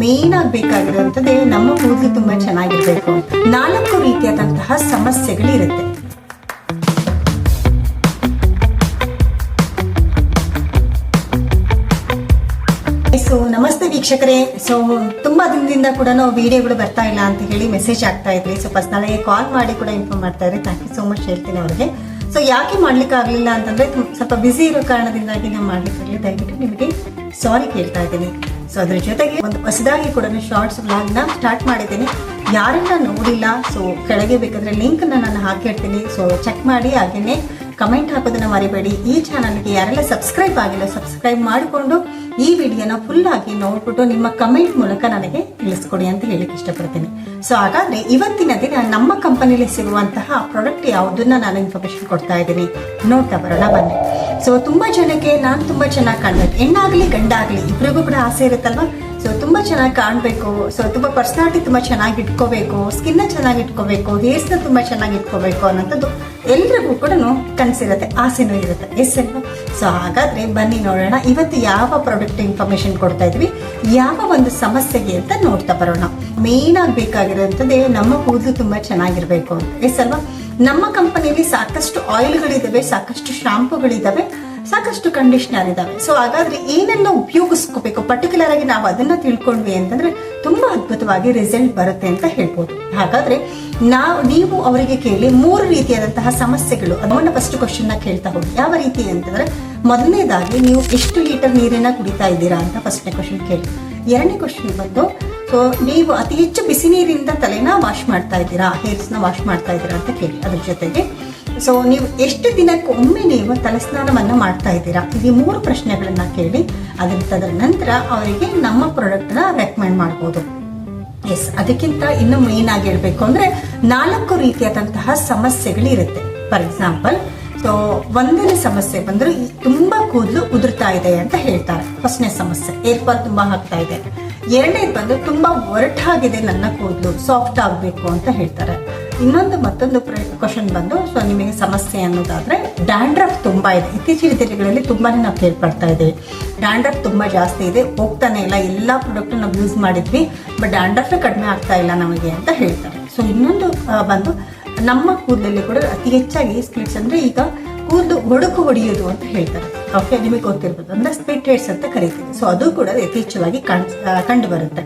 Main ಆಗಿ ಬೇಕಾಗಿರುವಂತದ್ದೇ ನಮ್ಮ ಕೂದಲು ತುಂಬಾ ಚೆನ್ನಾಗಿರ್ಬೇಕು. 4 ರೀತಿಯಾದಂತಹ ಸಮಸ್ಯೆಗಳಿರುತ್ತೆ. ಸೊ ನಮಸ್ತೆ ವೀಕ್ಷಕರೇ. ಸೊ ತುಂಬಾ ದಿನದಿಂದ ಕೂಡ ನಾವು ವಿಡಿಯೋಗಳು ಬರ್ತಾ ಇಲ್ಲ ಅಂತ ಹೇಳಿ ಮೆಸೇಜ್ ಆಗ್ತಾ ಇದ್ರಿ. ಸೊ ಪರ್ಸನಲ್ ಕಾಲ್ ಮಾಡಿ ಕೂಡ ಇನ್ಫಾರ್ಮ್ ಮಾಡ್ತಾ ಇದ್ರಿ. ಥ್ಯಾಂಕ್ ಯು ಸೋ ಮಚ್ ಹೇಳ್ತೀನಿ ಅವ್ರಿಗೆ. ಸೊ ಯಾಕೆ ಮಾಡ್ಲಿಕ್ಕೆ ಆಗ್ಲಿಲ್ಲ ಅಂತಂದ್ರೆ ಸ್ವಲ್ಪ ಬಿಸಿ ಇರೋ ಕಾರಣದಿಂದಾಗಿ ನಾವು ಮಾಡ್ಲಿಕ್ಕೆ ದಯವಿಟ್ಟು ನಿಮಗೆ ಸಾರಿ ಕೇಳ್ತಾ ಇದ್ದೀನಿ. ಸೊ ಅದ್ರ ಜೊತೆಗೆ ಒಂದು ಹೊಸದಾಗಿ ಕೂಡ ಶಾರ್ಟ್ಸ್ ವ್ಲಾಗ್ ನ ಸ್ಟಾರ್ಟ್ ಮಾಡಿದ್ದೀನಿ. ಯಾರೆಲ್ಲ ನೋಡಿಲ್ಲ ಸೊ ಕೆಳಗೆ ಬೇಕಾದ್ರೆ ಲಿಂಕ್ ನಾನು ಹಾಕಿರ್ತೀನಿ. ಸೊ ಚೆಕ್ ಮಾಡಿ, ಹಾಗೇನೆ ಕಮೆಂಟ್ ಹಾಕೋದನ್ನ ಮರಿಬೇಡಿ. ಈ ಚಾನಲ್ಗೆ ಯಾರೆಲ್ಲ ಸಬ್ಸ್ಕ್ರೈಬ್ ಆಗಿಲ್ಲ ಸಬ್ಸ್ಕ್ರೈಬ್ ಮಾಡಿಕೊಂಡು ಈ ವಿಡಿಯೋನ ಫುಲ್ ಆಗಿ ನೋಡ್ಬಿಟ್ಟು ನಿಮ್ಮ ಕಮೆಂಟ್ ಮೂಲಕ ನನಗೆ ತಿಳಿಸ್ಕೊಡಿ ಅಂತ ಹೇಳಿಕ್ಕೆ ಇಷ್ಟಪಡ್ತೀನಿ. ಸೊ ಹಾಗಾದ್ರೆ ಇವತ್ತಿನ ದಿನ ನಮ್ಮ ಕಂಪನಿಯಲ್ಲಿ ಸಿಗುವಂತಹ ಪ್ರಾಡಕ್ಟ್ ಯಾವುದನ್ನ ನಾನು ಇನ್ಫಾರ್ಮೇಶನ್ ಕೊಡ್ತಾ ಇದ್ದೀನಿ, ನೋಡ್ತಾ ಬರೋಣ ಬನ್ನಿ. ಸೊ ತುಂಬಾ ಜನಕ್ಕೆ ನಾನು ತುಂಬಾ ಚೆನ್ನಾಗಿ ಕಾಣ್ಬೇಕು, ಹೆಣ್ಣಾಗ್ಲಿ ಗಂಡಾಗ್ಲಿ ಇಬ್ರಿಗೂ ಕೂಡ ಆಸೆ ಇರುತ್ತಲ್ವಾ. ಸೊ ತುಂಬಾ ಚೆನ್ನಾಗಿ ಕಾಣ್ಬೇಕು, ಸೊ ತುಂಬಾ ಪರ್ಸನಾಲಿಟಿ ತುಂಬಾ ಚೆನ್ನಾಗಿ ಇಟ್ಕೋಬೇಕು, ಸ್ಕಿನ್ ಚೆನ್ನಾಗಿ ಇಟ್ಕೋಬೇಕು, ಹೇರ್ಸ್ ನ ತುಂಬಾ ಚೆನ್ನಾಗಿ ಇಟ್ಕೋಬೇಕು ಅನ್ನೋಂಥದ್ದು ಎಲ್ರಿಗೂ ಕೂಡ ಕನಸಿರುತ್ತೆ, ಆಸೆನೂ ಇರುತ್ತೆ. ಎಸ್ ಅಲ್ವಾ. ಸೊ ಹಾಗಾದ್ರೆ ಬನ್ನಿ ನೋಡೋಣ ಇವತ್ತು ಯಾವ ಪ್ರಾಡಕ್ಟ್ ಇನ್ಫಾರ್ಮೇಶನ್ ಕೊಡ್ತಾ ಇದ್ವಿ, ಯಾವ ಒಂದು ಸಮಸ್ಯೆಗೆ ಅಂತ ನೋಡ್ತಾ ಬರೋಣ. ಮೇನ್ ಆಗಿ ಬೇಕಾಗಿರುವಂತದ್ದೇ ನಮ್ಮ ಕೂದಲು ತುಂಬಾ ಚೆನ್ನಾಗಿರ್ಬೇಕು ಅಂತ. ಎಸ್ ಅಲ್ವಾ. ನಮ್ಮ ಕಂಪನಿಯಲ್ಲಿ ಸಾಕಷ್ಟು ಆಯಿಲ್ಗಳಿದಾವೆ, ಸಾಕಷ್ಟು ಶಾಂಪೂಗಳಿದಾವೆ, ಸಾಕಷ್ಟು ಕಂಡೀಷನರ್ ಇದಾವೆ. ಸೊ ಹಾಗಾದ್ರೆ ಏನೆಲ್ಲ ಉಪಯೋಗಿಸ್ಕೋಬೇಕು ಪರ್ಟಿಕ್ಯುಲರ್ ಆಗಿ ನಾವು ಅದನ್ನ ತಿಳ್ಕೊಂಡ್ವಿ ಅಂತಂದ್ರೆ ತುಂಬಾ ಅದ್ಭುತವಾಗಿ ರಿಸಲ್ಟ್ ಬರುತ್ತೆ ಅಂತ ಹೇಳ್ಬೋದು. ಹಾಗಾದ್ರೆ ನೀವು ಅವರಿಗೆ ಕೇಳಿ 3 ರೀತಿಯಾದಂತಹ ಸಮಸ್ಯೆಗಳು ಅದನ್ನ ಫಸ್ಟ್ ಕ್ವಶನ್ ನ ಕೇಳ್ತಾ ಹೋಗಿ. ಯಾವ ರೀತಿ ಅಂತಂದ್ರೆ ಮೊದಲನೇದಾಗಿ ನೀವು ಎಷ್ಟು ಲೀಟರ್ ನೀರನ್ನ ಕುಡಿತಾ ಇದ್ದೀರಾ ಅಂತ ಫಸ್ಟ್ನೇ ಕ್ವಶನ್ ಕೇಳಿ. 2ನೇ ಕ್ವಶನ್ ಬಂದು ಸೊ ನೀವು ಅತಿ ಹೆಚ್ಚು ಬಿಸಿ ನೀರಿಂದ ತಲೆನ ವಾಶ್ ಮಾಡ್ತಾ ಇದ್ದೀರಾ, ಹೇರ್ಸ್ ನ ವಾಶ್ ಮಾಡ್ತಾ ಇದ್ದೀರಾ ಅಂತ ಕೇಳಿ. ಅದ್ರ ಜೊತೆಗೆ ಸೊ ನೀವು ಎಷ್ಟು ದಿನಕ್ಕೊಮ್ಮೆ ನೀವು ತಲೆಸ್ನಾನವನ್ನ ಮಾಡ್ತಾ ಇದ್ದೀರಾ, ಈ 3 ಪ್ರಶ್ನೆಗಳನ್ನ ಕೇಳಿ ಅದರ ನಂತರ ಅವರಿಗೆ ನಮ್ಮ ಪ್ರಾಡಕ್ಟ್ ನ ರೆಕಮೆಂಡ್ ಮಾಡಬಹುದು. ಎಸ್, ಅದಕ್ಕಿಂತ ಇನ್ನು ಮೇನ್ ಆಗಿ ಹೇಳ್ಬೇಕು ಅಂದ್ರೆ 4 ರೀತಿಯಾದಂತಹ ಸಮಸ್ಯೆಗಳು ಇರುತ್ತೆ. ಫಾರ್ ಎಕ್ಸಾಂಪಲ್ ಸೊ 1ನೇ ಸಮಸ್ಯೆ ಬಂದ್ರೆ ತುಂಬಾ ಕೂದಲು ಉದುರ್ತಾ ಇದೆ ಅಂತ ಹೇಳ್ತಾರೆ. ಫಸ್ಟ್ನೇ ಸಮಸ್ಯೆ ಏರ್ ಫಾಲ್ ತುಂಬಾ ಆಗ್ತಾ ಇದೆ. 2ನೇದು ಬಂದು ತುಂಬಾ ಒರಟಾಗಿದೆ ನನ್ನ ಕೂದಲು, ಸಾಫ್ಟ್ ಆಗ್ಬೇಕು ಅಂತ ಹೇಳ್ತಾರೆ. ಮತ್ತೊಂದು ಕ್ವಶನ್ ಬಂದು ಸೊ ನಿಮಗೆ ಸಮಸ್ಯೆ ಅನ್ನೋದಾದ್ರೆ ಡ್ಯಾಂಡ್ರಫ್ ತುಂಬಾ ಇದೆ. ಇತ್ತೀಚಿನ ದಿನಗಳಲ್ಲಿ ತುಂಬಾನೇ ನಾವು ಕೇಳ್ಪಡ್ತಾ ಇದ್ದೀವಿ, ಡ್ಯಾಂಡ್ರಫ್ ತುಂಬಾ ಜಾಸ್ತಿ ಇದೆ, ಹೋಗ್ತಾನೆ ಇಲ್ಲ, ಎಲ್ಲಾ ಪ್ರಾಡಕ್ಟ್ ನಾವು ಯೂಸ್ ಮಾಡಿದ್ವಿ ಬಟ್ ಡ್ಯಾಂಡ್ರಫ್ ಕಡಿಮೆ ಆಗ್ತಾ ಇಲ್ಲ ನಮಗೆ ಅಂತ ಹೇಳ್ತಾರೆ. ಸೊ ಇನ್ನೊಂದು ಬಂದು ನಮ್ಮ ಕೂದಲಲ್ಲಿ ಕೂಡ ಅತಿ ಹೆಚ್ಚಾಗಿ ಸ್ಪ್ಲಿಟ್ಸ್ ಅಂದ್ರೆ ಈಗ ಕೂದಲು ಒಡುಕು ಹೊಡೆಯೋದು ಅಂತ ಹೇಳ್ತಾರೆ. ಓಕೆ, ನಿಮಗೆ ಗೊತ್ತಿರ್ಬೋದು, ಅಂದ್ರೆ ಸ್ಪ್ಲಿಟ್ ಹೇರ್ಸ್ ಅಂತ ಕರಿತೀವಿ. ಸೊ ಅದು ಕೂಡ ಯಥೇಚ್ಛವಾಗಿ ಕಂಡು ಬರುತ್ತೆ.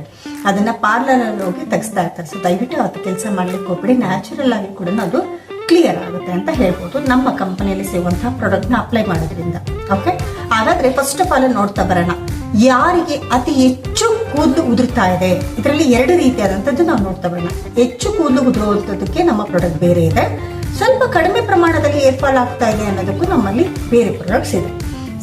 ಅದನ್ನ ಪಾರ್ಲರ್ ಅಲ್ಲಿ ಹೋಗಿ ತೆಗಿಸ್ತಾ ಇರ್ತಾರೆ. ಸೊ ದಯವಿಟ್ಟು ಅದು ಕೆಲಸ ಮಾಡ್ಲಿಕ್ಕೆ ಹೋಗ್ಬಿಡಿ, ನ್ಯಾಚುರಲ್ ಆಗಿ ಕೂಡ ಅದು ಕ್ಲಿಯರ್ ಆಗುತ್ತೆ ಅಂತ ಹೇಳ್ಬೋದು ನಮ್ಮ ಕಂಪನಿಯಲ್ಲಿ ಸಿಗುವಂತಹ ಪ್ರಾಡಕ್ಟ್ ನ ಅಪ್ಲೈ ಮಾಡೋದ್ರಿಂದ. ಓಕೆ, ಹಾಗಾದ್ರೆ ಫಸ್ಟ್ ಆಫ್ ಆಲ್ ನೋಡ್ತಾ ಬರೋಣ ಯಾರಿಗೆ ಅತಿ ಹೆಚ್ಚು ಕೂದಲು ಉದುರ್ತಾ ಇದೆ. ಇದರಲ್ಲಿ 2 ರೀತಿಯಾದಂತದ್ದು ನಾವು ನೋಡ್ತಾ ಬರೋಣ. ಹೆಚ್ಚು ಕೂದಲು ಉದುರುವಂತದಕ್ಕೆ ನಮ್ಮ ಪ್ರಾಡಕ್ಟ್ ಬೇರೆ ಇದೆ, ಸ್ವಲ್ಪ ಕಡಿಮೆ ಪ್ರಮಾಣದಲ್ಲಿ ಏರ್ ಫಾಲ್ ಆಗ್ತಾ ಇದೆ ಅನ್ನೋದಕ್ಕೂ ನಮ್ಮಲ್ಲಿ ಬೇರೆ ಪ್ರಾಡಕ್ಟ್ಸ್ ಇದೆ.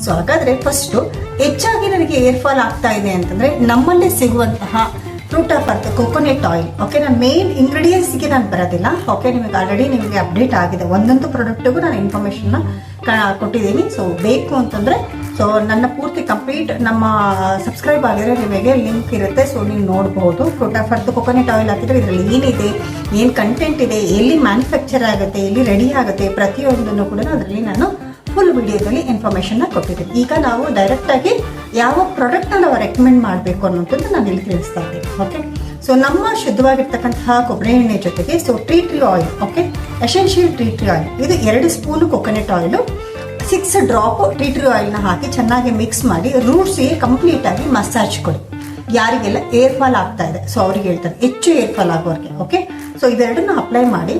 ಸೊ ಹಾಗಾದ್ರೆ ಫಸ್ಟ್ ಹೆಚ್ಚಾಗಿ ನನಗೆ ಏರ್ ಫಾಲ್ ಆಗ್ತಾ ಇದೆ ಅಂತಂದ್ರೆ ನಮ್ಮಲ್ಲಿ ಸಿಗುವಂತಹ fruit of earth coconut oil. Okay, ನಾನು ಮೇನ್ ಇಂಗ್ರೀಡಿಯೆಂಟ್ಸ್ ಗೆ ನಾನು ಬರೋದಿಲ್ಲ. ಓಕೆ, ನಿಮಗೆ ಆಲ್ರೆಡಿ ನಿಮಗೆ ಅಪ್ಡೇಟ್ ಆಗಿದೆ, ಒಂದೊಂದು ಪ್ರಾಡಕ್ಟ್ಗೂ ನಾನು ಇನ್ಫಾರ್ಮೇಶನ್ ಕೊಟ್ಟಿದ್ದೀನಿ. ಸೊ ಬೇಕು ಅಂತಂದ್ರೆ ಸೊ ನನ್ನ ಪೂರ್ತಿ ಕಂಪ್ಲೀಟ್ ನಮ್ಮ ಸಬ್ಸ್ಕ್ರೈಬ್ ಆಗಿದ್ರೆ ನಿಮಗೆ ಲಿಂಕ್ ಇರುತ್ತೆ. ಸೊ ನೀವು ನೋಡಬಹುದು fruit of earth coconut oil ಹಾಕಿದ್ರೆ ಇದರಲ್ಲಿ ಏನಿದೆ, ಏನ್ ಕಂಟೆಂಟ್ ಇದೆ, ಎಲ್ಲಿ ಮ್ಯಾನುಫ್ಯಾಕ್ಚರ್ ಆಗುತ್ತೆ, ಎಲ್ಲಿ ರೆಡಿ ಆಗುತ್ತೆ, ಪ್ರತಿಯೊಂದನ್ನು ಕೂಡ ಅದರಲ್ಲಿ ನಾನು ಫುಲ್ ವಿಡಿಯೋದಲ್ಲಿ ಇನ್ಫಾರ್ಮೇಶನ್ ಕೊಟ್ಟಿದ್ದೀನಿ. ಈಗ ನಾವು ಡೈರೆಕ್ಟ್ ಆಗಿ ಯಾವ ಪ್ರಾಡಕ್ಟ್ ನಾವು ರೆಕಮೆಂಡ್ ಮಾಡಬೇಕು ಅನ್ನೋದನ್ನು ನಾನು ಇಲ್ಲಿ ತಿಳಿಸ್ತಾ ಇದ್ದೀನಿ. ಓಕೆ, ಸೊ ನಮ್ಮ ಶುದ್ಧವಾಗಿರ್ತಕ್ಕಂತಹ ಕೊಬ್ಬರಿ ಎಣ್ಣೆ ಜೊತೆಗೆ so tea tree oil, okay, essential tea tree oil, ಇದು 2 spoon coconut oil, 6 drop tea tree oil ನ ಹಾಕಿ ಚೆನ್ನಾಗಿ ಮಿಕ್ಸ್ ಮಾಡಿ ರೂಟ್ಸ್ಗೆ ಕಂಪ್ಲೀಟ್ ಆಗಿ ಮಸಾಜ್ ಕೊಡಿ. ಯಾರಿಗೆಲ್ಲ ಏರ್ ಫಾಲ್ ಆಗ್ತಾ ಇದೆ ಸೊ ಅವ್ರಿಗೆ ಹೇಳ್ತಾರೆ, ಹೆಚ್ಚು ಏರ್ ಫಾಲ್ ಆಗೋರಿಗೆ. ಓಕೆ, ಸೊ ಇವೆರಡನ್ನ ಅಪ್ಲೈ ಮಾಡಿ.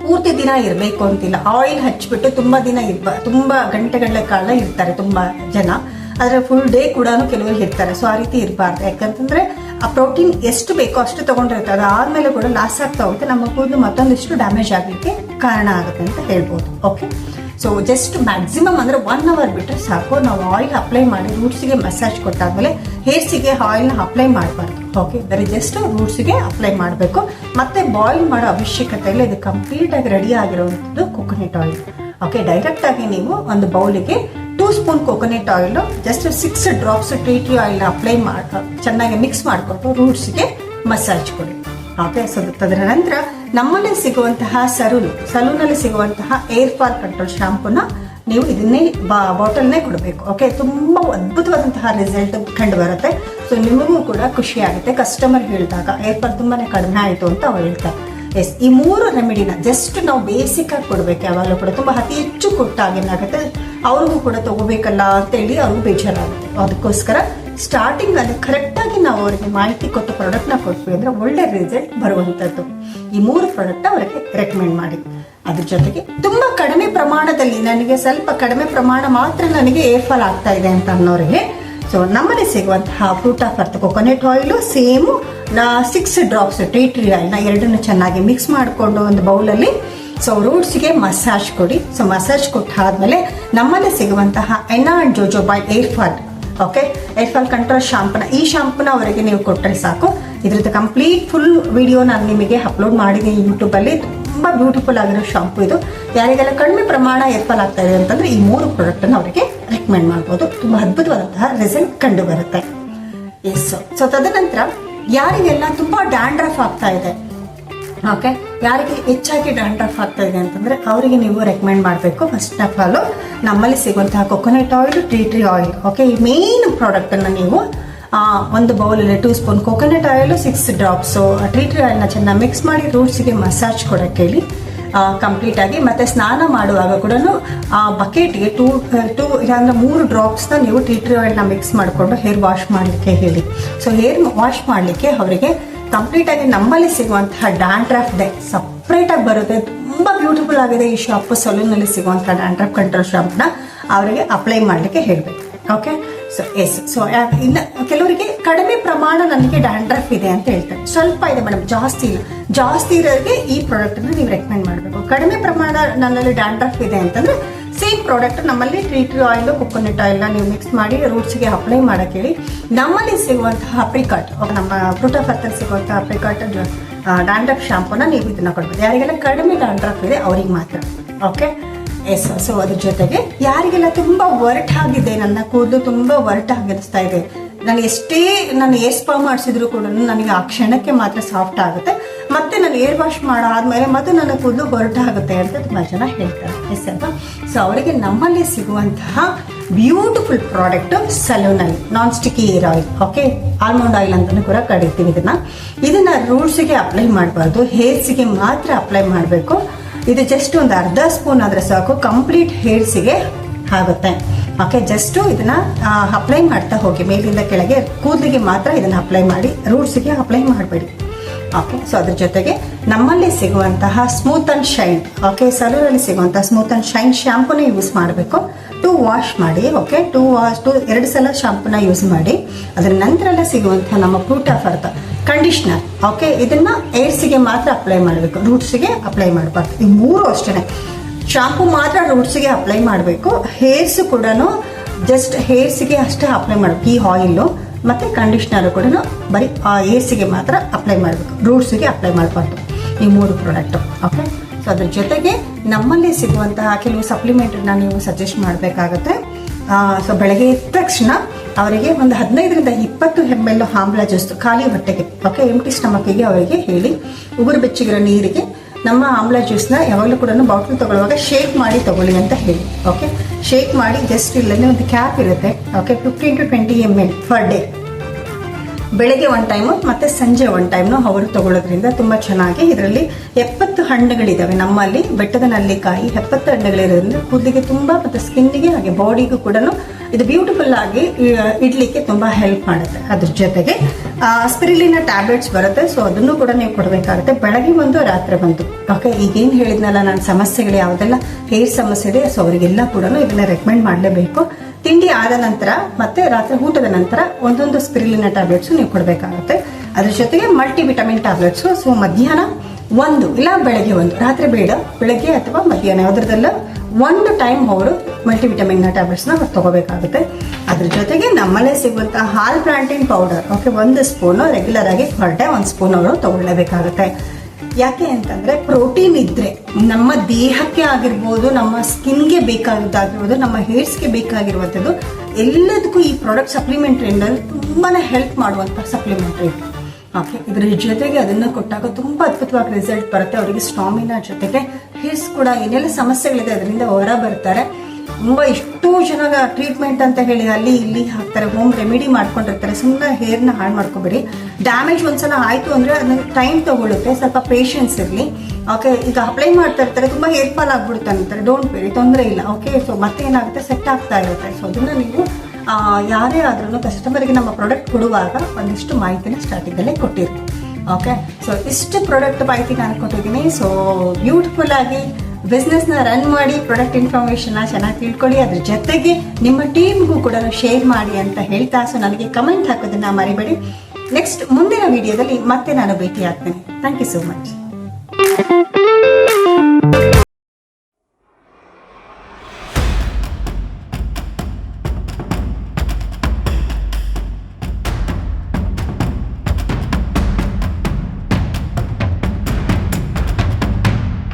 ಪೂರ್ತಿ ದಿನ ಇರಬೇಕು ಅಂತಿಲ್ಲ, ಆಯಿಲ್ ಹಚ್ಬಿಟ್ಟು ತುಂಬಾ ದಿನ ತುಂಬಾ ಗಂಟೆಗಳ ಕಾಲ ಇರ್ತಾರೆ ತುಂಬಾ ಜನ, ಆದ್ರೆ ಫುಲ್ ಡೇ ಕೂಡ ಕೆಲವರು ಇರ್ತಾರೆ. ಸೊ ಆ ರೀತಿ ಇರಬಾರ್ದು, ಯಾಕಂತಂದ್ರೆ ಆ ಪ್ರೋಟೀನ್ ಎಷ್ಟು ಬೇಕೋ ಅಷ್ಟು ತಗೊಂಡಿರುತ್ತೆ, ಅದಾದ್ಮೇಲೆ ಕೂಡ ಲಾಸ್ ಆಗ್ತಾ ಹೋಗುತ್ತೆ, ನಮ್ಮ ಕೂದಲು ಮತ್ತೊಂದಿಷ್ಟು ಡ್ಯಾಮೇಜ್ ಆಗ್ಲಿಕ್ಕೆ ಕಾರಣ ಆಗುತ್ತೆ ಅಂತ ಹೇಳ್ಬೋದು. ಓಕೆ, ಸೊ ಜಸ್ಟ್ ಮ್ಯಾಕ್ಸಿಮಮ್ ಅಂದ್ರೆ 1 ಅವರ್ ಬಿಟ್ಟರೆ ಸಾಕು. ನಾವು ಆಯಿಲ್ ಅಪ್ಲೈ ಮಾಡಿ ರೂಟ್ಸ್ಗೆ ಮಸಾಜ್ ಕೊಟ್ಟಾದ್ಮೇಲೆ ಹೇರ್ಸಿಗೆ ಆಯಿಲ್ನ ಅಪ್ಲೈ ಮಾಡಬಾರ್ದು. ಓಕೆ, ಬರೀ ಜಸ್ಟ್ ರೂಟ್ಸ್ಗೆ ಅಪ್ಲೈ ಮಾಡಬೇಕು, ಮತ್ತೆ ಬಾಯ್ಲ್ ಮಾಡೋ ಅವಶ್ಯಕತೆ ಇಲ್ಲ. ಇದು ಕಂಪ್ಲೀಟ್ ಆಗಿ ರೆಡಿ ಆಗಿರುವಂಥದ್ದು ಕೊಕೊನೆಟ್ ಆಯಿಲ್. ಓಕೆ, ಡೈರೆಕ್ಟ್ ಆಗಿ ನೀವು ಒಂದು ಬೌಲಿಗೆ 2 spoon coconut oil, just 6 drops tea tree oil apply ಮಾಡಿ ಚೆನ್ನಾಗಿ ಮಿಕ್ಸ್ ಮಾಡಿಕೊಂಡು ರೂಟ್ಸ್ಗೆ ಮಸಾಜ್ ಕೊಡಿ. ಓಕೆ, ಸೊ ಅದರ ನಂತರ ನಮ್ಮಲ್ಲಿ ಸಿಗುವಂತಹ ಸಲೂನಲ್ಲಿ ಸಿಗುವಂತಹ ಏರ್ ಫಾಲ್ ಕಂಟ್ರೋಲ್ ಶಾಂಪೂನ ನೀವು ಇದನ್ನೇ ಬಾಟಲ್ನೇ ಕೊಡಬೇಕು. ಓಕೆ, ತುಂಬ ಅದ್ಭುತವಾದಂತಹ ರಿಸಲ್ಟ್ ಕಂಡು ಬರುತ್ತೆ. ಸೊ ನಿಮಗೂ ಕೂಡ ಖುಷಿ ಆಗುತ್ತೆ. ಕಸ್ಟಮರ್ ಹೇಳಿದಾಗ ಏರ್ ಫಾಲ್ ತುಂಬಾ ಕಡಿಮೆ ಆಯಿತು ಅಂತ ಅವ್ರು ಹೇಳ್ತಾರೆ. ಎಸ್, ಈ 3 ರೆಮಿಡಿನ ಜಸ್ಟ್ ನಾವು ಬೇಸಿಕ್ ಆಗಿ ಕೊಡಬೇಕು. ಯಾವಾಗಲೂ ಕೂಡ ತುಂಬ ಅತಿ ಹೆಚ್ಚು ಕೊಟ್ಟಾಗ ಏನಾಗುತ್ತೆ, ಅವ್ರಿಗೂ ಕೂಡ ತಗೋಬೇಕಲ್ಲ ಅಂತೇಳಿ ಅವ್ರಿಗೂ ಬೇಜಾರಾಗುತ್ತೆ. ಅದಕ್ಕೋಸ್ಕರ ಸ್ಟಾರ್ಟಿಂಗ್ ಅಲ್ಲಿ ಕರೆಕ್ಟಾಗಿ ನಾವು ಅವರಿಗೆ ಮಾಹಿತಿ ಕೊಟ್ಟು ಪ್ರಾಡಕ್ಟ್ನ ಕೊಟ್ವಿ ಅಂದರೆ ಒಳ್ಳೆ ರಿಸಲ್ಟ್ ಬರುವಂಥದ್ದು. ಈ 3 ಪ್ರಾಡಕ್ಟ್ ಅವರಿಗೆ ರೆಕಮೆಂಡ್ ಮಾಡಿ. ಅದ್ರ ಜೊತೆಗೆ ತುಂಬ ಕಡಿಮೆ ಪ್ರಮಾಣದಲ್ಲಿ, ನನಗೆ ಸ್ವಲ್ಪ ಕಡಿಮೆ ಪ್ರಮಾಣ ಮಾತ್ರ ನನಗೆ ಏರ್ ಫಾಲ್ ಆಗ್ತಾ ಇದೆ ಅಂತ ಅನ್ನೋರಿಗೆ, ಸೊ ನಮ್ಮಲ್ಲಿ ಸಿಗುವಂತಹ fruit of earth coconut oil same 6 drops tea tree ಆಯಿಲ್ನ ಎರಡನ್ನು ಚೆನ್ನಾಗಿ ಮಿಕ್ಸ್ ಮಾಡಿಕೊಂಡು ಒಂದು ಬೌಲಲ್ಲಿ ಸೊ ರೂಟ್ಸ್ಗೆ ಮಸಾಜ್ ಕೊಡಿ. ಸೊ ಮಸಾಜ್ ಕೊಟ್ಟಾದ್ಮೇಲೆ ನಮ್ಮಲ್ಲಿ ಸಿಗುವಂತಹ ಎನಾ ಅಂಡ್ ಜೋಜೋಬಾಯ್ hair fall, okay, hair fall control ಶಾಂಪೂನ, ಈ ಶಾಂಪೂನ ಅವರಿಗೆ ನೀವು ಕೊಟ್ಟರೆ ಸಾಕು. ಇದ್ರದ್ದು ಕಂಪ್ಲೀಟ್ ಫುಲ್ ವಿಡಿಯೋ ನಾನು ನಿಮಗೆ ಅಪ್ಲೋಡ್ ಮಾಡಿದ್ದೀನಿ ಯೂಟ್ಯೂಬಲ್ಲಿ. ತುಂಬ ಬ್ಯೂಟಿಫುಲ್ ಆಗಿರೋ ಶಾಂಪೂ ಇದು. ಯಾರಿಗೆಲ್ಲ ಕಡಿಮೆ ಪ್ರಮಾಣ ಏರ್ ಫಾಲ್ ಆಗ್ತಾ ಇದೆ ಅಂತಂದ್ರೆ ಈ 3 ಪ್ರಾಡಕ್ಟನ್ನು ಅವರಿಗೆ ರೆಕಮೆಂಡ್ ಮಾಡ್ಬೋದು. ತುಂಬ ಅದ್ಭುತವಾದಂತಹ ರಿಸಲ್ಟ್ ಕಂಡು ಬರುತ್ತೆ. ಎಸ್, ಸೊ ತದನಂತರ ಯಾರಿಗೆಲ್ಲ ತುಂಬ ಡ್ಯಾಂಡ್ರಫ್ ಆಗ್ತಾ ಇದೆ, ಓಕೆ, ಯಾರಿಗೆ ಹೆಚ್ಚಾಗಿ ಡ್ಯಾಂಡ್ರಫ್ ಆಗ್ತಾ ಇದೆ ಅಂತಂದರೆ ಅವರಿಗೆ ನೀವು ರೆಕಮೆಂಡ್ ಮಾಡಬೇಕು. ಫಸ್ಟ್ ಆಫ್ ಆಲ್ ನಮ್ಮಲ್ಲಿ ಸಿಗುವಂತಹ coconut oil, tea tree oil, okay, ಈ ಮೇನ್ ಪ್ರಾಡಕ್ಟನ್ನು ನೀವು ಒಂದು ಬೌಲಲ್ಲಿ 2 spoon coconut oil, 6 drops tea tree ಆಯಿಲ್ನ ಚೆನ್ನಾಗಿ ಮಿಕ್ಸ್ ಮಾಡಿ ರೂಟ್ಸಿಗೆ ಮಸಾಜ್ ಕೊಡೋಕ್ಕೆ ಹೇಳಿ ಕಂಪ್ಲೀಟಾಗಿ. ಮತ್ತು ಸ್ನಾನ ಮಾಡುವಾಗ ಕೂಡ ಬಕೆಟ್ಗೆ 2 ಇಲ್ಲಾಂದ್ರೆ 3 ಡ್ರಾಪ್ಸ್ನ ನೀವು ಟೀ ಟ್ರೀ ಆಯಿಲ್ನ ಮಿಕ್ಸ್ ಮಾಡಿಕೊಂಡು ಹೇರ್ ವಾಶ್ ಮಾಡಲಿಕ್ಕೆ ಹೇಳಿ. ಸೊ ಹೇರ್ ವಾಶ್ ಮಾಡಲಿಕ್ಕೆ ಅವರಿಗೆ ಕಂಪ್ಲೀಟಾಗಿ ನಮ್ಮಲ್ಲಿ ಸಿಗುವಂತಹ ಡ್ಯಾಂಡ್ರಫ್ ಡೇ ಸಪ್ರೇಟಾಗಿ ಬರುತ್ತೆ. ತುಂಬ ಬ್ಯೂಟಿಫುಲ್ ಆಗಿದೆ ಈ ಶಾಂಪು. ಸಲೂನಲ್ಲಿ ಸಿಗುವಂತಹ ಡ್ಯಾಂಡ್ರಫ್ ಕಂಟ್ರೋಲ್ ಶಾಂಪೂನ ಅವರಿಗೆ ಅಪ್ಲೈ ಮಾಡಲಿಕ್ಕೆ ಹೇಳಬೇಕು. ಓಕೆ, ಸೊ ಎಸ್, ಸೊ ಇನ್ನು ಕೆಲವರಿಗೆ ಕಡಿಮೆ ಪ್ರಮಾಣ ನನಗೆ ಡ್ಯಾಂಡ್ರಫ್ ಇದೆ ಅಂತ ಹೇಳ್ತಾರೆ. ಸ್ವಲ್ಪ ಇದೆ ಮೇಡಮ್, ಜಾಸ್ತಿ ಇಲ್ಲ. ಜಾಸ್ತಿ ಇರೋರಿಗೆ ಈ ಪ್ರಾಡಕ್ಟನ್ನು ನೀವು ರೆಕಮೆಂಡ್ ಮಾಡಬೇಕು. ಕಡಿಮೆ ಪ್ರಮಾಣ ನನ್ನಲ್ಲಿ ಡ್ಯಾಂಡ್ರಫ್ ಇದೆ ಅಂತಂದರೆ ಸೇಮ್ ಪ್ರಾಡಕ್ಟ್ ನಮ್ಮಲ್ಲಿ ಟೀ ಟ್ರೀ ಆಯಿಲು, ಕೊಕೊನಟ್ ಆಯಿಲ್ನ ನೀವು ಮಿಕ್ಸ್ ಮಾಡಿ ರೂಟ್ಸ್ಗೆ ಅಪ್ಲೈ ಮಾಡೋಕ್ಕೆ ಹೇಳಿ. ನಮ್ಮಲ್ಲಿ ಸಿಗುವಂತಹ ಅಪ್ರಿಕಾಟ್, ನಮ್ಮ ಫ್ರೂಟ್ ಆಫ್ ಅರ್ಥಲ್ಲಿ ಸಿಗುವಂತಹ ಅಪ್ರಿಕಾಟ್ ಡ್ಯಾಂಡ್ರಫ್ ಶಾಂಪೂನ ನೀವು ಇದನ್ನ ಕೊಡ್ಬೋದು. ಯಾರಿಗೆಲ್ಲ ಕಡಿಮೆ ಡ್ಯಾಂಡ್ರಫ್ ಇದೆ ಅವ್ರಿಗೆ ಮಾತ್ರ. ಓಕೆ, ಎಸ್, ಸೊ ಅದ್ರ ಜೊತೆಗೆ ಯಾರಿಗೆಲ್ಲ ತುಂಬ ಒರಟಾಗಿದೆ, ನನ್ನ ಕೂದಲು ತುಂಬ ಒರಟಾಗಿಸ್ತಾ ಇದೆ, ನಾನು ಏರ್ ಸ್ಪಾ ಮಾಡಿಸಿದ್ರು ಕೂಡ ನನಗೆ ಆ ಕ್ಷಣಕ್ಕೆ ಮಾತ್ರ ಸಾಫ್ಟ್ ಆಗುತ್ತೆ, ಮತ್ತೆ ನಾನು ಏರ್ ವಾಶ್ ಮಾಡಾದ್ಮೇಲೆ ಮತ್ತೆ ನನ್ನ ಕೂದಲು ಹೊರಟಾಗುತ್ತೆ ಅಂತ ತುಂಬ ಜನ ಹೇಳ್ತಾರೆ. ಎಸ್ ಅಲ್ವಾ? ಸೊ ಅವರಿಗೆ ನಮ್ಮಲ್ಲಿ ಸಿಗುವಂತಹ ಬ್ಯೂಟಿಫುಲ್ ಪ್ರಾಡಕ್ಟ್ ಸಲೂನಲ್ಲಿ non sticky hair oil, okay, almond oil ಅಂತಲೂ ಕೂಡ ಕರಿತೀವಿ. ಇದನ್ನ ರೂಟ್ಸಿಗೆ ಅಪ್ಲೈ ಮಾಡಬಾರ್ದು, ಹೇರ್ಸಿಗೆ ಮಾತ್ರ ಅಪ್ಲೈ ಮಾಡಬೇಕು. ಇದು ಜಸ್ಟ್ ಒಂದು ಅರ್ಧ ಸ್ಪೂನ್ ಆದರೆ ಸಾಕು, ಕಂಪ್ಲೀಟ್ ಹೇರ್ಸಿಗೆ ಆಗುತ್ತೆ. ಓಕೆ, ಜಸ್ಟು ಇದನ್ನ ಅಪ್ಲೈ ಮಾಡ್ತಾ ಹೋಗಿ ಮೇಲಿಂದ ಕೆಳಗೆ, ಕೂದಲಿಗೆ ಮಾತ್ರ ಇದನ್ನ ಅಪ್ಲೈ ಮಾಡಿ, ರೂಟ್ಸಿಗೆ ಅಪ್ಲೈ ಮಾಡಬೇಡಿ. ಓಕೆ, ಸೊ ಅದ್ರ ಜೊತೆಗೆ ನಮ್ಮಲ್ಲಿ ಸಿಗುವಂತಹ ಸ್ಮೂತ್ ಅಂಡ್ ಶೈನ್, ಓಕೆ, ಸಲೂನಲ್ಲಿ ಸಿಗುವಂತಹ ಸ್ಮೂತ್ ಅಂಡ್ ಶೈನ್ ಶಾಂಪೂನ ಯೂಸ್ ಮಾಡಬೇಕು. 2 ವಾಶ್ ಮಾಡಿ, ಓಕೆ, 2 ಸಲ ಶಾಂಪೂನ ಯೂಸ್ ಮಾಡಿ. ಅದರ ನಂತರ ಸಿಗುವಂತಹ ನಮ್ಮ fruit of earth conditioner, okay, ಇದನ್ನ ಏರ್ಸಿಗೆ ಮಾತ್ರ ಅಪ್ಲೈ ಮಾಡಬೇಕು, ರೂಟ್ಸಿಗೆ ಅಪ್ಲೈ ಮಾಡಬಾರ್ದು. ಈ 3 ಅಷ್ಟೇ. ಶಾಂಪೂ ಮಾತ್ರ ರೂಟ್ಸಿಗೆ ಅಪ್ಲೈ ಮಾಡಬೇಕು. ಹೇರ್ಸ್ ಕೂಡ ಜಸ್ಟ್ ಹೇರ್ಸಿಗೆ ಅಷ್ಟೇ ಅಪ್ಲೈ ಮಾಡಬೇಕು. ಈ ಆಯಿಲು ಮತ್ತು ಕಂಡೀಷ್ನರ್ ಕೂಡ ಬರೀ ಏರ್ಸಿಗೆ ಮಾತ್ರ ಅಪ್ಲೈ ಮಾಡಬೇಕು, ರೂಟ್ಸಿಗೆ ಅಪ್ಲೈ ಮಾಡಬಾರ್ದು. ಈ 3 ಪ್ರಾಡಕ್ಟು. ಓಕೆ, ಸೊ ಅದ್ರ ಜೊತೆಗೆ ನಮ್ಮಲ್ಲಿ ಸಿಗುವಂತಹ ಕೆಲವು ಸಪ್ಲಿಮೆಂಟನ್ನ ನೀವು ಸಜೆಸ್ಟ್ ಮಾಡಬೇಕಾಗುತ್ತೆ. ಸೊ ಬೆಳಗ್ಗೆ ಎದ್ದ ತಕ್ಷಣ ಅವರಿಗೆ ಒಂದು 15-20 ml ಆಮ್ಲ ಜ್ಯೂಸ್ ಖಾಲಿ ಹೊಟ್ಟೆಗೆ, ಓಕೆ, ಎಂಟಿ ಸ್ಟಮಕ್ಕಿಗೆ ಅವರಿಗೆ ಹೇಳಿ ಉಗುರು ಬೆಚ್ಚಗಿರೋ ನೀರಿಗೆ ನಮ್ಮ ಆಮ್ಲ ಜ್ಯೂಸ್ನ ಯಾವಾಗಲೂ ಕೂಡ ಬಾಟ್ಲ್ ತಗೊಳ್ಳುವಾಗ ಶೇಕ್ ಮಾಡಿ ತಗೊಳ್ಳಿ ಅಂತ ಹೇಳಿ. ಓಕೆ, ಶೇಕ್ ಮಾಡಿ ಜಸ್ಟ್ ಇಲ್ಲೇ ಒಂದು ಕ್ಯಾಪ್ ಇರುತ್ತೆ, ಓಕೆ, 15-20 ml ಪರ್ ಡೇ. ಬೆಳಗ್ಗೆ 1 ಟೈಮು ಮತ್ತು ಸಂಜೆ 1 ಟೈಮ್ನು ಅವರು ತಗೊಳ್ಳೋದ್ರಿಂದ ತುಂಬ ಚೆನ್ನಾಗಿ. ಇದರಲ್ಲಿ 70 ಹಣ್ಣುಗಳಿದ್ದಾವೆ ನಮ್ಮಲ್ಲಿ, ಬೆಟ್ಟದ ನಲ್ಲಿಕಾಯಿ 70 ಹಣ್ಣುಗಳಿರೋದ್ರಿಂದ ಕೂದಲಿಗೆ ತುಂಬ, ಮತ್ತು ಸ್ಕಿನ್ನಿಗೆ ಹಾಗೆ ಬಾಡಿಗೂ ಕೂಡ ಇದು ಬ್ಯೂಟಿಫುಲ್ ಆಗಿ ಇಡ್ಲಿಕ್ಕೆ ತುಂಬ ಹೆಲ್ಪ್ ಮಾಡುತ್ತೆ. ಅದ್ರ ಜೊತೆಗೆ ಸ್ಪಿರಿಲಿನ ಟ್ಯಾಬ್ಲೆಟ್ಸ್ ಬರುತ್ತೆ, ಸೊ ಅದನ್ನು ಕೂಡ ನೀವು ಕೊಡಬೇಕಾಗುತ್ತೆ. ಬೆಳಗ್ಗೆ 1, ರಾತ್ರಿ 1. ಓಕೆ, ಈಗೇನು ಹೇಳಿದ್ನಲ್ಲ ನಾನು ಸಮಸ್ಯೆಗಳು ಯಾವುದೆಲ್ಲ ಹೇರ್ ಸಮಸ್ಯೆ ಇದೆ, ಸೊ ಅವರಿಗೆಲ್ಲ ಕೂಡ ಇದನ್ನ ರೆಕಮೆಂಡ್ ಮಾಡಲೇಬೇಕು. ತಿಂಡಿ ಆದ ನಂತರ ಮತ್ತೆ ರಾತ್ರಿ ಊಟದ ನಂತರ ಒಂದೊಂದು ಸ್ಪಿರಿಲಿನ ಟ್ಯಾಬ್ಲೆಟ್ಸ್ ನೀವು ಕೊಡಬೇಕಾಗುತ್ತೆ. ಅದ್ರ ಜೊತೆಗೆ ಮಲ್ಟಿ ವಿಟಮಿನ್ ಟ್ಯಾಬ್ಲೆಟ್ಸು, ಸೊ ಮಧ್ಯಾಹ್ನ 1 ಇಲ್ಲ ಬೆಳಗ್ಗೆ 1, ರಾತ್ರಿ ಬೇಡ, ಬೆಳಗ್ಗೆ ಅಥವಾ ಮಧ್ಯಾಹ್ನ ಯಾವುದ್ರದೆಲ್ಲ 1 ಟೈಮ್ ಅವರು ಮಲ್ಟಿ ವಿಟಮಿನ್ನ ಟ್ಯಾಬ್ಲೆಟ್ಸ್ನ ಅವ್ರು ತಗೋಬೇಕಾಗುತ್ತೆ. ಅದ್ರ ಜೊತೆಗೆ ನಮ್ಮಲ್ಲೇ ಸಿಗುವಂತಹ ಹಾಲ್ ಪ್ಲಾಂಟಿನ್ ಪೌಡರ್, ಓಕೆ, 1 ಸ್ಪೂನು ರೆಗ್ಯುಲರ್ ಆಗಿ ಪರ್ ಡೇ 1 ಸ್ಪೂನ್ ಅವರು ತಗೊಳ್ಳೇಬೇಕಾಗುತ್ತೆ. ಯಾಕೆ ಅಂತಂದರೆ ಪ್ರೋಟೀನ್ ಇದ್ದರೆ ನಮ್ಮ ದೇಹಕ್ಕೆ ಆಗಿರ್ಬೋದು, ನಮ್ಮ ಸ್ಕಿನ್ಗೆ ಬೇಕಾಗಿದ್ದಾಗಿರ್ಬೋದು, ನಮ್ಮ ಹೇರ್ಸ್ಗೆ ಬೇಕಾಗಿರುವಂಥದ್ದು ಎಲ್ಲದಕ್ಕೂ ಈ ಪ್ರಾಡಕ್ಟ್ ಸಪ್ಲಿಮೆಂಟ್ರಿಯಿಂದ ತುಂಬಾ ಹೆಲ್ಪ್ ಮಾಡುವಂಥ ಸಪ್ಲಿಮೆಂಟ್ರಿ. ಓಕೆ, ಇದರ ಜೊತೆಗೆ ಅದನ್ನು ಕೊಟ್ಟಾಗ ತುಂಬ ಅದ್ಭುತವಾಗಿ ರಿಸಲ್ಟ್ ಬರುತ್ತೆ. ಅವರಿಗೆ ಸ್ಟಾಮಿನಾ ಜೊತೆಗೆ ಹೇರ್ಸ್ ಕೂಡ ಏನೆಲ್ಲ ಸಮಸ್ಯೆಗಳಿದೆ ಅದರಿಂದ ಹೊರ ಬರ್ತಾರೆ. ತುಂಬ ಎಷ್ಟೋ ಜನ ಟ್ರೀಟ್ಮೆಂಟ್ ಅಂತ ಹೇಳಿ ಅಲ್ಲಿ ಇಲ್ಲಿ ಹಾಕ್ತಾರೆ, ಹೋಮ್ ರೆಮಿಡಿ ಮಾಡ್ಕೊಂಡಿರ್ತಾರೆ. ಸುಮ್ಮನೆ ಹೇರ್ನ ಹಾಳು ಮಾಡ್ಕೊಬೇಡಿ. ಡ್ಯಾಮೇಜ್ ಒಂದ್ಸಲ ಆಯಿತು ಅಂದರೆ ಅದನ್ನ ಟೈಮ್ ತೊಗೊಳುತ್ತೆ, ಸ್ವಲ್ಪ ಪೇಷನ್ಸ್ ಇರಲಿ. ಓಕೆ, ಈಗ ಅಪ್ಲೈ ಮಾಡ್ತಾ ಇರ್ತಾರೆ, ತುಂಬ ಹೇರ್ ಫಾಲ್ ಆಗ್ಬಿಡುತ್ತೆ ಅಂತಾರೆ, ಡೋಂಟ್ ವೆರಿ, ತೊಂದರೆ ಇಲ್ಲ. ಓಕೆ, ಸೊ ಮತ್ತೆ ಏನಾಗುತ್ತೆ, ಸೆಟ್ ಆಗ್ತಾ ಇರುತ್ತೆ. ಸೊ ಅದನ್ನು ನೀವು ಯಾರೇ ಆದ್ರೂ ಕಸ್ಟಮರ್ಗೆ ನಮ್ಮ ಪ್ರಾಡಕ್ಟ್ ಕೊಡುವಾಗ ಒಂದಿಷ್ಟು ಮಾಹಿತಿನ ಸ್ಟಾರ್ಟಿಂಗಲ್ಲೇ ಕೊಟ್ಟಿರಿ. ಓಕೆ, ಸೊ ಇಷ್ಟು ಪ್ರಾಡಕ್ಟ್ ಮಾಹಿತಿ ನಾನು ಕೊಟ್ಟಿದ್ದೀನಿ. ಸೊ ಬ್ಯೂಟಿಫುಲ್ ಆಗಿ ಬಿಸ್ನೆಸ್ನ ರನ್ ಮಾಡಿ, ಪ್ರಾಡಕ್ಟ್ ಇನ್ಫಾರ್ಮೇಷನ್ನ ಚೆನ್ನಾಗಿ ತಿಳ್ಕೊಳ್ಳಿ, ಅದ್ರ ಜೊತೆಗೆ ನಿಮ್ಮ ಟೀಮ್ಗೂ ಕೂಡ ಶೇರ್ ಮಾಡಿ ಅಂತ ಹೇಳ್ತಾ, ಸೊ ನನಗೆ ಕಮೆಂಟ್ ಹಾಕೋದನ್ನ ಮರಿಬೇಡಿ. ನೆಕ್ಸ್ಟ್ ಮುಂದಿನ ವಿಡಿಯೋದಲ್ಲಿ ಮತ್ತೆ ನಾನು ಭೇಟಿ ಆಗ್ತೇನೆ. Thank you so much.